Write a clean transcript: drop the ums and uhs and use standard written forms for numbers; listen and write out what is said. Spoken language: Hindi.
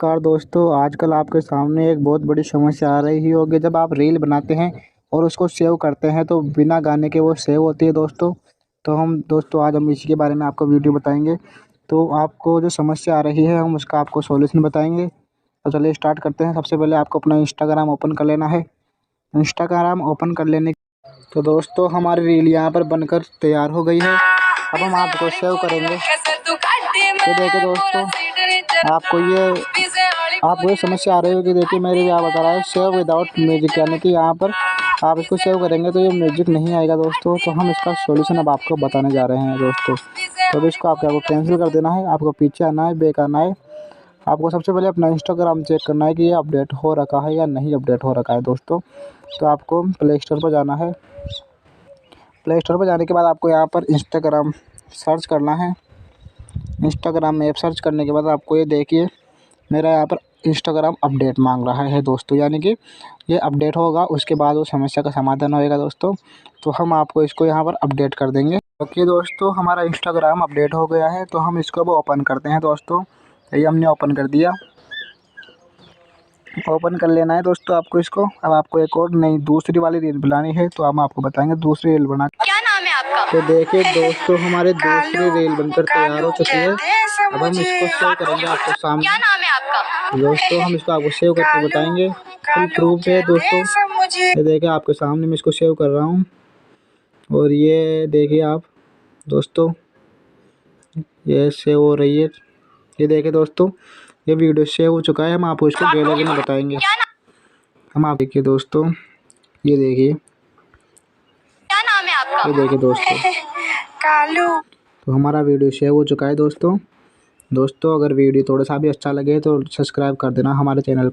नमस्कार दोस्तों, आजकल आपके सामने एक बहुत बड़ी समस्या आ रही होगी। जब आप रील बनाते हैं और उसको सेव करते हैं तो बिना गाने के वो सेव होती है दोस्तों। तो आज हम इसी के बारे में आपको वीडियो बताएंगे। तो आपको जो समस्या आ रही है हम उसका आपको सॉल्यूशन बताएंगे। तो चलिए स्टार्ट करते हैं। सबसे पहले आपको अपना इंस्टाग्राम ओपन कर लेना है। इंस्टाग्राम ओपन कर लेने तो दोस्तों हमारी रील यहाँ पर बनकर तैयार हो गई है। अब हम आपको सेव करेंगे। तो देखिए दोस्तों, आपको ये समस्या आ रही होगी। देखिए मेरे भी यहाँ बता रहा है सेव विदाउट म्यूजिक, यानी कि यहाँ पर आप इसको सेव करेंगे तो ये म्यूजिक नहीं आएगा दोस्तों। तो हम इसका सॉल्यूशन अब आपको बताने जा रहे हैं दोस्तों। तो अभी इसको आपको कैंसिल कर देना है। आपको पीछे आना है, बैक आना है। आपको सबसे पहले अपना इंस्टाग्राम चेक करना है कि ये अपडेट हो रखा है या नहीं अपडेट हो रखा है दोस्तों। तो आपको प्ले स्टोर पर जाना है। प्ले स्टोर पर जाने के बाद आपको यहाँ पर इंस्टाग्राम सर्च करना है। इंस्टाग्राम में ऐप सर्च करने के बाद आपको ये देखिए मेरा यहाँ पर इंस्टाग्राम अपडेट मांग रहा है दोस्तों, यानी कि ये अपडेट होगा उसके बाद वो समस्या का समाधान होएगा दोस्तों। तो हम आपको इसको यहाँ पर अपडेट कर देंगे। ओके दोस्तों, हमारा इंस्टाग्राम अपडेट हो गया है। तो हम इसको अब ओपन करते हैं दोस्तों। ये हमने ओपन कर दिया। ओपन कर लेना है दोस्तों आपको इसको। अब आपको एक और नई दूसरी वाली रील बनानी है तो हम आपको बताएंगे दूसरी रील बना। क्या नाम है आपका? तो देखिए दोस्तों, हमारे दूसरी रील बनकर तैयार हो चुकी है। अब हम इसको सेव करेंगे आपको सामने। क्या नाम है आपका? दोस्तों हम इसको आपको सेव करके बताएंगे। फुल प्रूफ है दोस्तों। ये देखिए आपके सामने मैं इसको सेव कर रहा हूँ। और ये देखिए आप दोस्तों, ये सेव हो रही है। ये देखिए दोस्तों, ये वीडियो सेव हो चुका है। हम आपको इसको गैलरी में बताएंगे। हम आप देखिए दोस्तों, ये देखिए, क्या नाम है आपका? ये देखिए दोस्तों, कालू। तो हमारा वीडियो सेव हो चुका है दोस्तों। अगर वीडियो थोड़ा सा भी अच्छा लगे तो सब्सक्राइब कर देना हमारे चैनल को।